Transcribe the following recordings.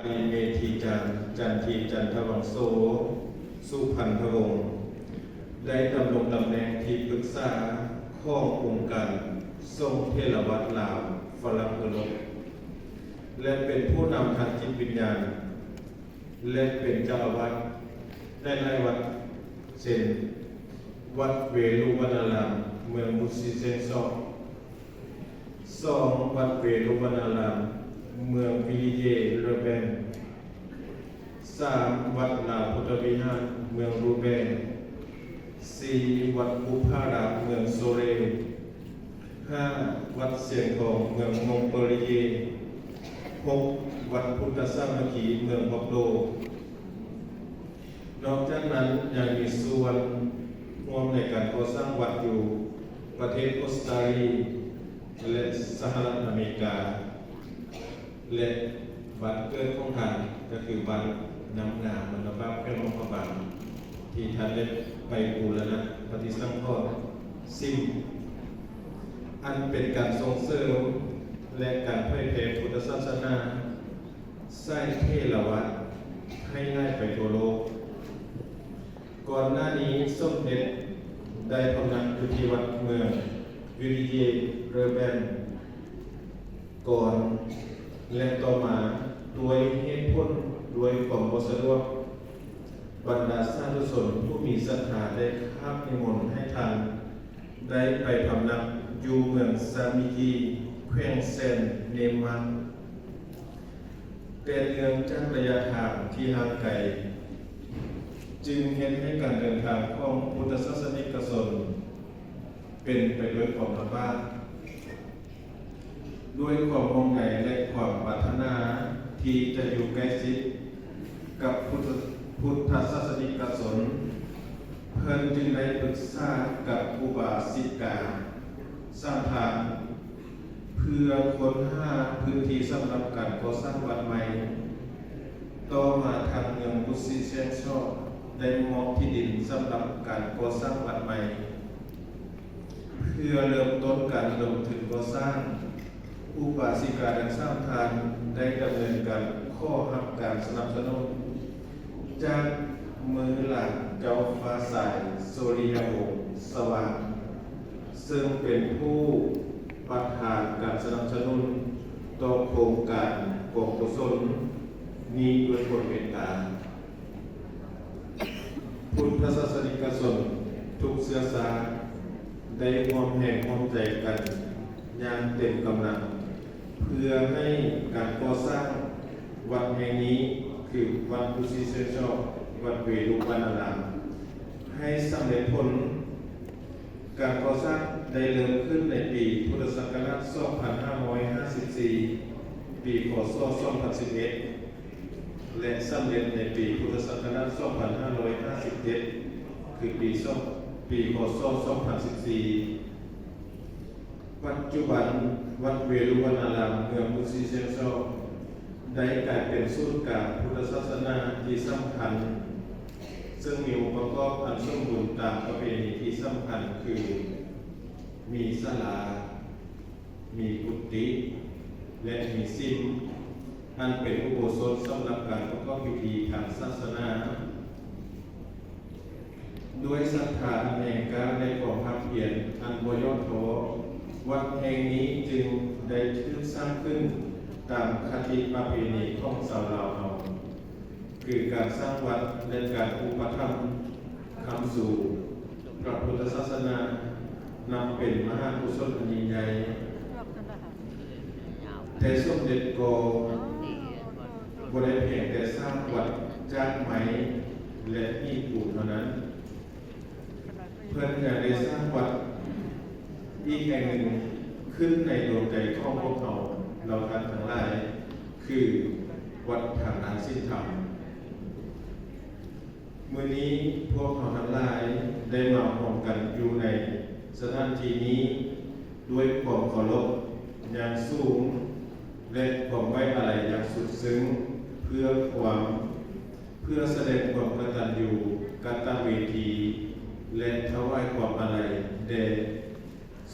ดีเมธีจันทีจันทวังโสสุพันธวงศ์ได้ดำรงตำแหน่งที่ปรึกษาข้ององค์การทรงเทรวัตรลาวฝรั่งเศสและเป็นผู้นำทางจิตวิญญาณและเป็นเจ้าอาวาสได้หลายวัดเช่นวัดเวรุวนารามเมืองมุสีเซนซอก2วัดเวรุวนารามเมืองวิลิเยเรเบน3วัดลาพุทธวิหารเมืองรูเบน4วัดอุพารามเมืองโซเรล5วัดเสียงทองเมืองมงเปรีเย6วัดพุทธสามัคคีเมืองฮอกโดนอกจากนั้นยังมีส่วนร่วมในการก่อสร้างวัดอยู่ประเทศออสเตรเลียและสหรัฐอเมริกาและวัดเกิดของท่านก็คือวัดน้ำงามมณฑบาพระมงคลบาลที่ท่านได้ไปบูรณะปฏิสังขรณ์ซิมอันเป็นการส่งเสริมและการเผยแผ่พุทธศาสนาสร้างเทรวาสให้ได้ไปทั่วโลกก่อนหน้านี้สมเด็จได้พำนักอยู่ที่วัดเมืองวิลิเยเรเบนก่อนและต่อมาด้วยเหตุผลด้วยความบ่สะดวกบรรดาสาธุชนผู้มีศรัทธาได้คาบนิมนต์ให้ท่านได้ไปพำนักอยู่เมืองซามิกีแขวงเซนเนมันแต่เนื่องจากระยะทางที่ห่างไกลจึงเห็นให้การเดินทางของพุทธศาสนิกชนเป็นไปด้วยความลำบากด้วยความห่วงใยและความปรารถนาที่จะอยู่ใกล้ชิดกับพุทธศาสนิกชนเพิ่นจึงได้ปรึกษากับอุบาสิกาสร้างทางเพื่อค้นหาพื้นที่สำหรับการก่อสร้างวัดใหม่ต่อมาทางเมืองมุสีเซนซอกได้มอบที่ดินสำหรับการก่อสร้างวัดใหม่เพื่อเริ่มต้นการลงทุนก่อสร้างอุบาสิกาดังสร้างทานได้ดำเนินการข้อหับการสนับสนุนจากมือหลักเจ้าฟ้าสายโซริยาวงศ์สว่างซึ่งเป็นผู้ประธานการสนับสนุนต่อโครงการกองกุศลนี้ด้วยความเมตตาพุทธศาสนิกชนทุกเชื้อสายได้ร่วมแห่งร่วมใจกันอย่างเต็มกำลังเพื่อให้การก่อสร้างวัดแห่งนี้คือวัดมุสีเซนซอกวัดเวรุวนารามให้สำเร็จผลการก่อสร้างได้เริ่มขึ้นในปีพุทธศักราช 2554 ปีคศ 2011 และสำเร็จในปีพุทธศักราช 2557 คือปีคศ 2014 ปัจจุบันวัดเวรุวนารามเมืองมุสีเซนซอกได้กลายเป็นศูนย์กลางพุทธศาสนาที่สำคัญซึ่งมีองค์ประกอบอันสมบูรณ์ตามประเพณีที่สำคัญคือมีศาลามีกุฏิและมีซิมอันเป็นอุโบสถสำหรับการประกอบพิธีทางศาสนาด้วยศรัทธาแห่งการได้ความภาคเพียรอันบ่ย่อท้อวัดแห่งนี้จึงได้ถูกสร้างขึ้นตามคติประเพณีของชาวลาวเราคือการสร้างวัดและการอุปถัมภ์คำสู่พระพุทธศาสนานำเป็นมหากุศลอันยิ่งใหญ่แต่สมเด็จก็บ่ได้เพียงแต่สร้างวัดจากไม้และหินปูนเท่านั้นเพื่อนยังได้สร้างวัดอีกแห่งหนึ่งขึ้นในดวงใจของพวกเราท่านทั้งหลายคือวัดทางนางสิ้นธรรมมื้อนี้พวกเราทั้งหลายได้มาพร้อมกันอยู่ในสถานที่นี้ด้วยความเคารพอย่างสูงและความไว้อาลัยอย่างสุดซึ้งเพื่อแสดงความกตัญญูกตเวทีและถวายความอาลัยแด่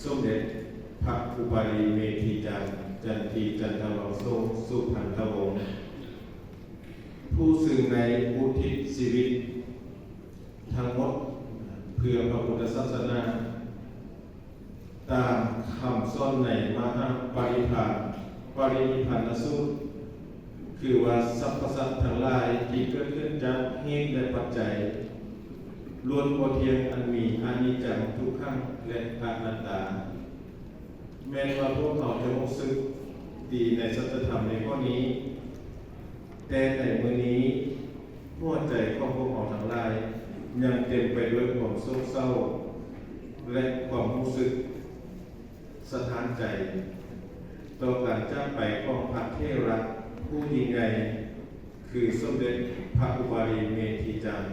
สมเด็จพระอุปาลีเมธีจันทีจันทวังโสสุพันธวงศ์ ผู้ซึ่งในอุทิศชีวิตทั้งหมดเพื่อพระพุทธศาสนาตามคำสอนในมหาปรินิพพานสูตรคือว่าสรรพสัตว์ทั้งหลายที่เกิดขึ้นจากเหตุและปัจจัยล้วนบ่เที่ยงอันมีอนิจจังทุกขังและอนัตตาแม้ว่าพวกเราจะรู้สึกดีในสัจธรรมในข้อนี้แต่ในมื้อนี้หัวใจของพวกเราทั้งหลายยังเต็มไปด้วยความโศกเศร้าและความรู้สึกสะท้านใจต่อการจากไปของพระเถระผู้ยิ่งใหญ่คือสมเด็จพระอุบาลีเมธีจันทร์